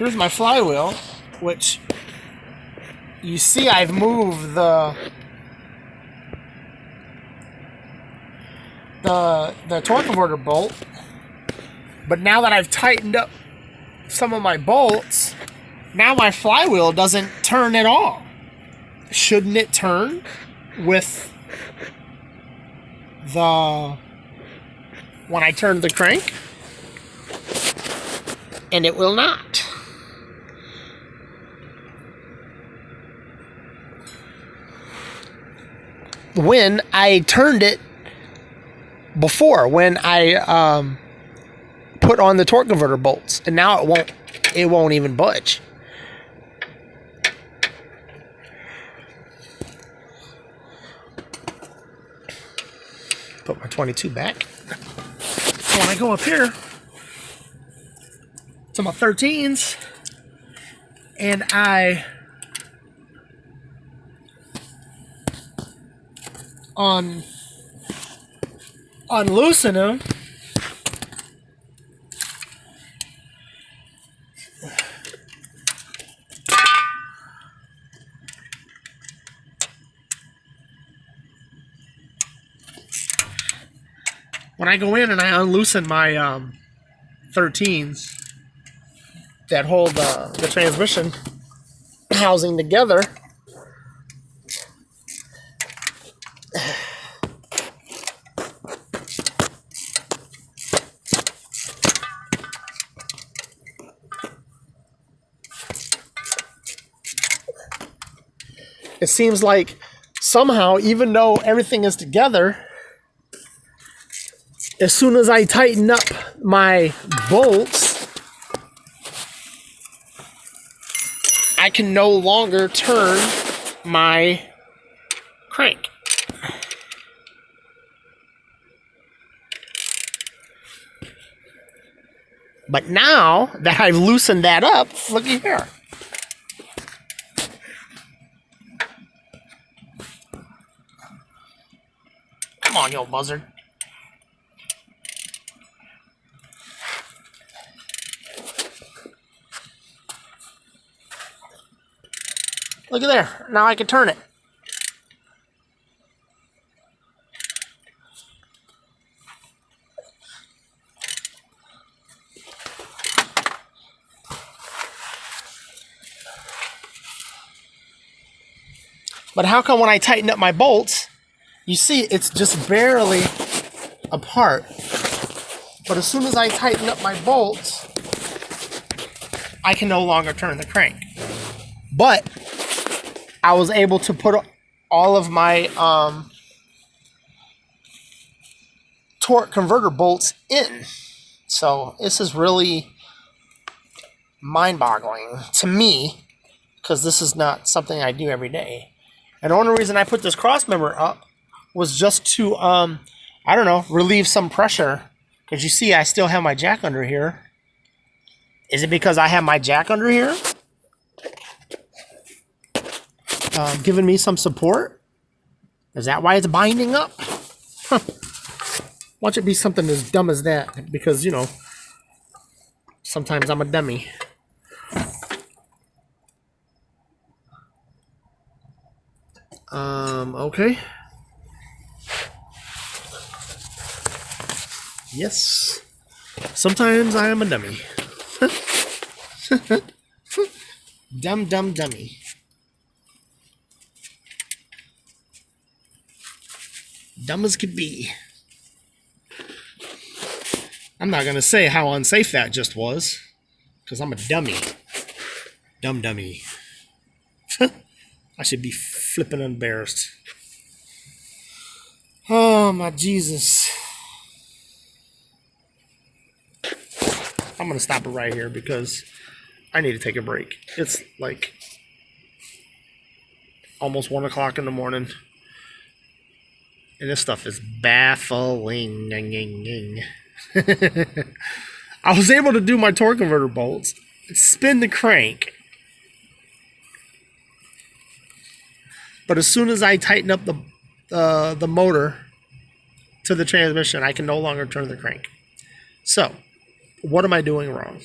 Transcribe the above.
here's my flywheel, which you see I've moved the torque converter bolt, but now that I've tightened up some of my bolts, now my flywheel doesn't turn at all. Shouldn't it turn with when I turn the crank? And it will not. When I turned it before, when I put on the torque converter bolts, and now it won't even budge. Put my 22 back. So when I go up here to my 13s and I unloosen them, when I go in and I unloosen my 13s that hold the transmission housing together, it seems like somehow, even though everything is together, as soon as I tighten up my bolts, I can no longer turn my crank. But now that I've loosened that up, looky here. Come on, you old buzzard. Look at there. Now I can turn it. But how come when I tighten up my bolts, you see it's just barely apart. But as soon as I tighten up my bolts, I can no longer turn the crank. But I was able to put all of my torque converter bolts in. So this is really mind-boggling to me, because this is not something I do every day. And the only reason I put this cross member up was just to, I don't know, relieve some pressure. Because you see, I still have my jack under here. Is it because I have my jack under here? Giving me some support? Is that why it's binding up? Huh. Watch it be something as dumb as that. Because, you know, sometimes I'm a dummy. Okay. Yes. Sometimes I am a dummy. Dumb dummy. Dumb as could be. I'm not going to say how unsafe that just was, because I'm a dummy. Dummy. I should be flipping embarrassed. Oh, my Jesus. I'm going to stop it right here because I need to take a break. It's like almost 1 o'clock in the morning. And this stuff is baffling. I was able to do my torque converter bolts, spin the crank. But as soon as I tighten up the motor to the transmission, I can no longer turn the crank. So, what am I doing wrong?